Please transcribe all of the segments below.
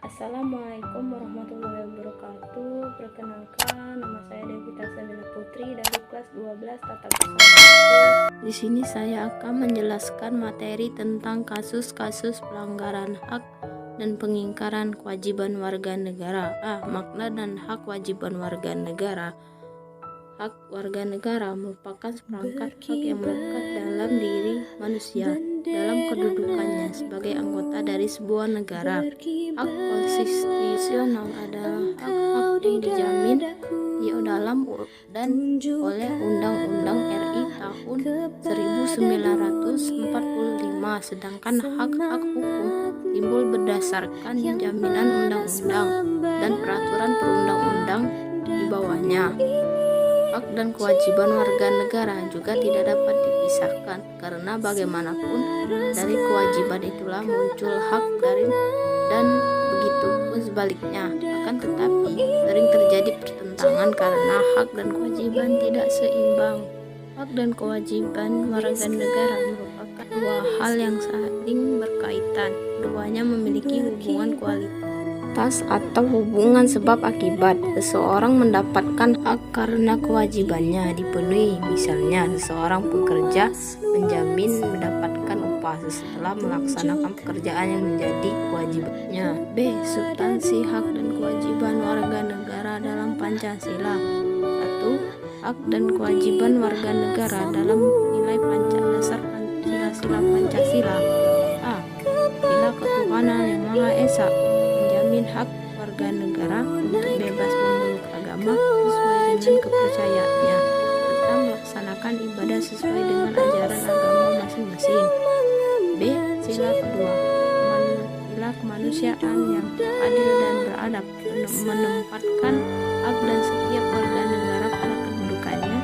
Assalamualaikum warahmatullahi wabarakatuh. Perkenalkan, nama saya Devita Sabila Putri dari kelas 12 Tata Busana 1. Di sini saya akan menjelaskan materi tentang kasus-kasus pelanggaran hak dan pengingkaran kewajiban warga negara. Makna dan hak kewajiban warga negara. Hak warga negara merupakan seperangkat hak yang melekat dalam diri manusia dalam kedudukannya sebagai anggota dari sebuah negara. Hak konstitusional adalah hak-hak yang dijamin di dalam dan oleh Undang-Undang RI tahun 1945, sedangkan hak-hak hukum timbul berdasarkan jaminan undang-undang dan peraturan perundang-undang di bawahnya. Hak dan kewajiban warga negara juga tidak dapat dipisahkan, karena bagaimanapun dari kewajiban itulah muncul hak dan begitu pun sebaliknya. Akan tetapi sering terjadi pertentangan karena hak dan kewajiban tidak seimbang. Hak dan kewajiban warga negara merupakan dua hal yang saling berkaitan. Keduanya memiliki hubungan kualitas atau hubungan sebab akibat. Seseorang mendapatkan hak karena kewajibannya dipenuhi. Misalnya, seseorang pekerja menjamin mendapatkan upah setelah melaksanakan pekerjaan yang menjadi kewajibannya. B. Substansi hak dan kewajiban warga negara dalam Pancasila. 1. Hak dan kewajiban warga negara dalam nilai dasar Sila Pancasila. A. Sila Ketuhanan Yang Maha Esa menjamin hak warga negara untuk bebas memeluk agama sesuai dengan kepercayaannya serta melaksanakan ibadah sesuai dengan ajaran agama masing-masing. B. Sila kedua, sila kemanusiaan yang adil dan beradab, menempatkan hak dan setiap warga negara pada kedudukannya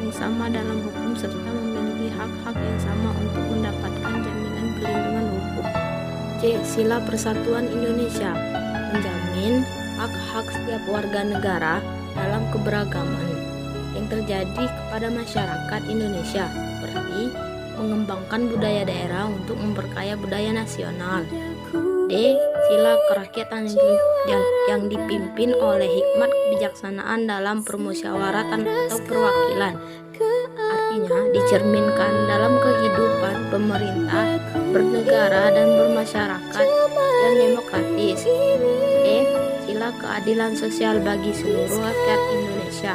yang sama dalam hukum serta memiliki hak-hak yang sama untuk mendapatkan jaminan perlindungan hukum. C. Sila Persatuan Indonesia menjamin hak-hak setiap warga negara dalam keberagaman yang terjadi kepada masyarakat Indonesia, seperti mengembangkan budaya daerah untuk memperkaya budaya nasional. D. Sila kerakyatan yang dipimpin oleh hikmat kebijaksanaan dalam permusyawaratan atau perwakilan. Artinya dicerminkan dalam kehidupan pemerintah, bernegara dan bermasyarakat yang demokratis. E. Sila keadilan sosial bagi seluruh rakyat Indonesia.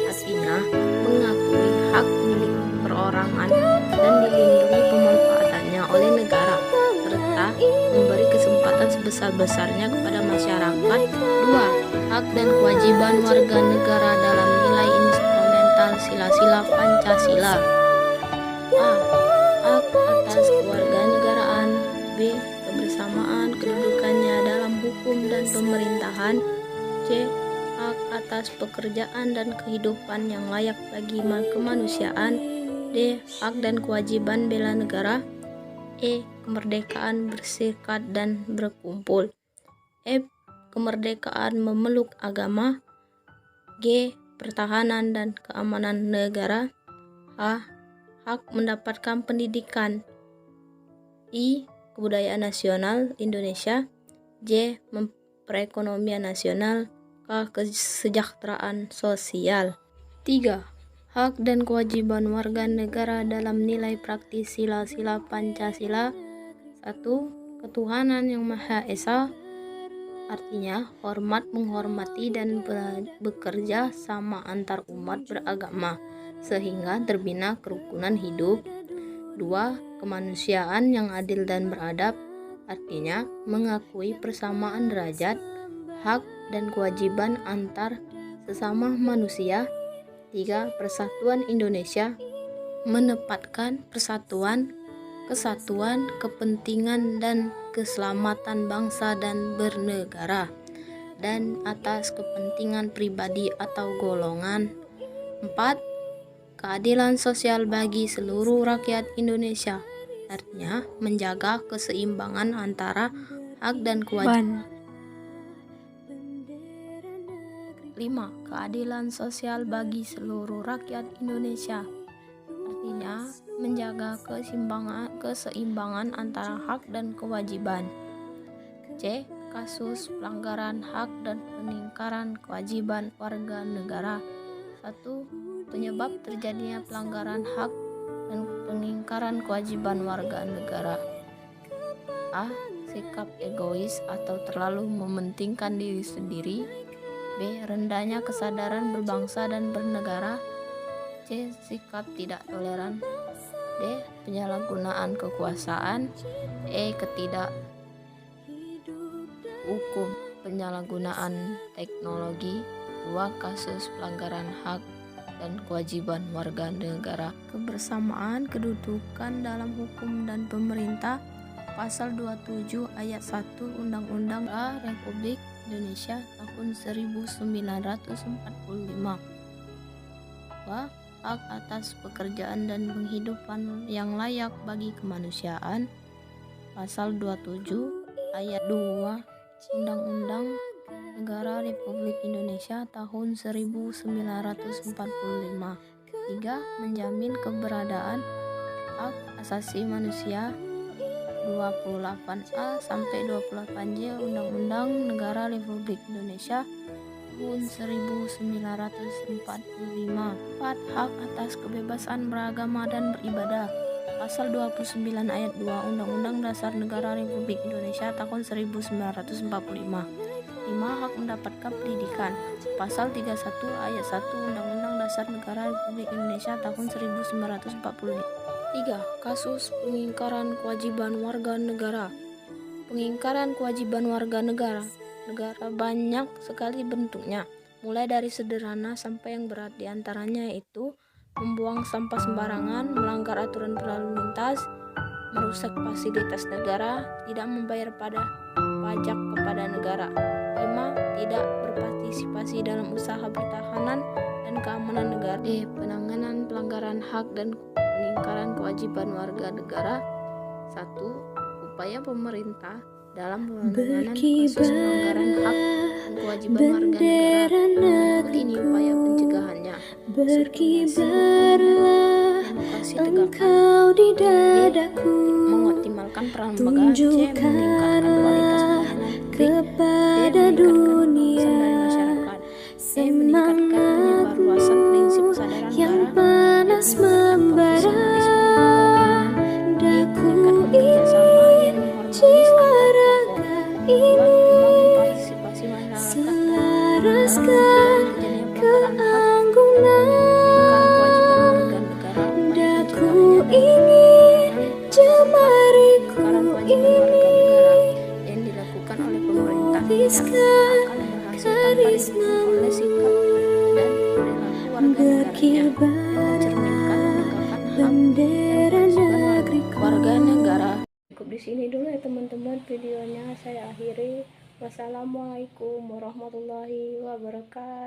Artinya mengakui hak milik perorangan dan dilindungi pemanfaatannya oleh negara, serta memberi kesempatan sebesar-besarnya kepada masyarakat. 2. Hak dan kewajiban warga negara dalam nilai instrumental sila-sila Pancasila. A. Hak atas kewarganegaraan. B. Kebersamaan kedudukannya dalam hukum dan pemerintahan. C. Hak atas pekerjaan dan kehidupan yang layak bagi kemanusiaan. D. Hak dan kewajiban bela negara. E. Kemerdekaan berserikat dan berkumpul. F. Kemerdekaan memeluk agama. G. Pertahanan dan keamanan negara. H. Hak mendapatkan pendidikan. I. Kebudayaan nasional Indonesia. J. Perekonomian nasional. K. Kesejahteraan sosial. 3. Hak dan kewajiban warga negara dalam nilai praktis sila-sila Pancasila. 1. Ketuhanan Yang Maha Esa. Artinya hormat, menghormati dan bekerja sama antar umat beragama sehingga terbina kerukunan hidup. 2. Kemanusiaan yang adil dan beradab. Artinya mengakui persamaan derajat, hak dan kewajiban antar sesama manusia. 3. Persatuan Indonesia menempatkan persatuan, kesatuan, kepentingan dan keselamatan bangsa dan bernegara dan atas kepentingan pribadi atau golongan. 4. Keadilan sosial bagi seluruh rakyat Indonesia. Artinya menjaga keseimbangan antara hak dan kewajiban. 5. Keadilan sosial bagi seluruh rakyat Indonesia. Artinya menjaga keseimbangan antara hak dan kewajiban. C. kasus pelanggaran hak dan peningkaran kewajiban warga negara. 1. Penyebab terjadinya pelanggaran hak dan peningkaran kewajiban warga negara. A. Sikap egois atau terlalu mementingkan diri sendiri. B. Rendahnya kesadaran berbangsa dan bernegara. C. Sikap tidak toleran. D. Penyalahgunaan kekuasaan. E. Hukum penyalahgunaan teknologi. 2. Kasus pelanggaran hak dan kewajiban warga negara. Kebersamaan kedudukan dalam hukum dan pemerintah. Pasal 27 ayat 1 Undang-Undang Republik Indonesia tahun 1945. 2. Hak atas pekerjaan dan penghidupan yang layak bagi kemanusiaan. Pasal 27 ayat 2 Undang-Undang Negara Republik Indonesia tahun 1945. 3. Menjamin keberadaan hak asasi manusia. 28A sampai 28J Undang-Undang Negara Republik Indonesia tahun 1945. 4. Hak atas kebebasan beragama dan beribadah. Pasal 29 ayat 2 Undang-Undang Dasar Negara Republik Indonesia tahun 1945. 5. Hak mendapatkan pendidikan. Pasal 31 ayat 1 Undang-Undang Dasar Negara Republik Indonesia tahun 1945. 3. Kasus pengingkaran kewajiban warga negara. Pengingkaran kewajiban warga negara banyak sekali bentuknya, mulai dari sederhana sampai yang berat. Di antaranya yaitu membuang sampah sembarangan, melanggar aturan berlalu lintas, merusak fasilitas negara, tidak membayar pajak kepada negara. 5. Tidak berpartisipasi dalam usaha pertahanan dan keamanan negara. D. Penanganan pelanggaran hak dan peningkaran kewajiban warga negara. 1. Upaya pemerintah dalam penanganan kasus pelanggaran hak dan kewajiban warga negara. Berikut ini upaya pencegahannya. Demokrasi tegakkan. Mengoptimalkan peran lembaga. C. Meningkatkan kualitas pelayanan. D. Meningkatkan kepuasan dari masyarakat. E. Meningkatkan penyebarluasan prinsip kesadaran negara. Yang dilakukan oleh pemerintah tidak akan berhasil tanpa didukung oleh sikap dan perilaku warga negaranya yang mencerminkan penegakan hak warga negara. Cukup di sini dulu ya teman-teman videonya, saya akhiri. Wassalamualaikum warahmatullahi wabarakatuh.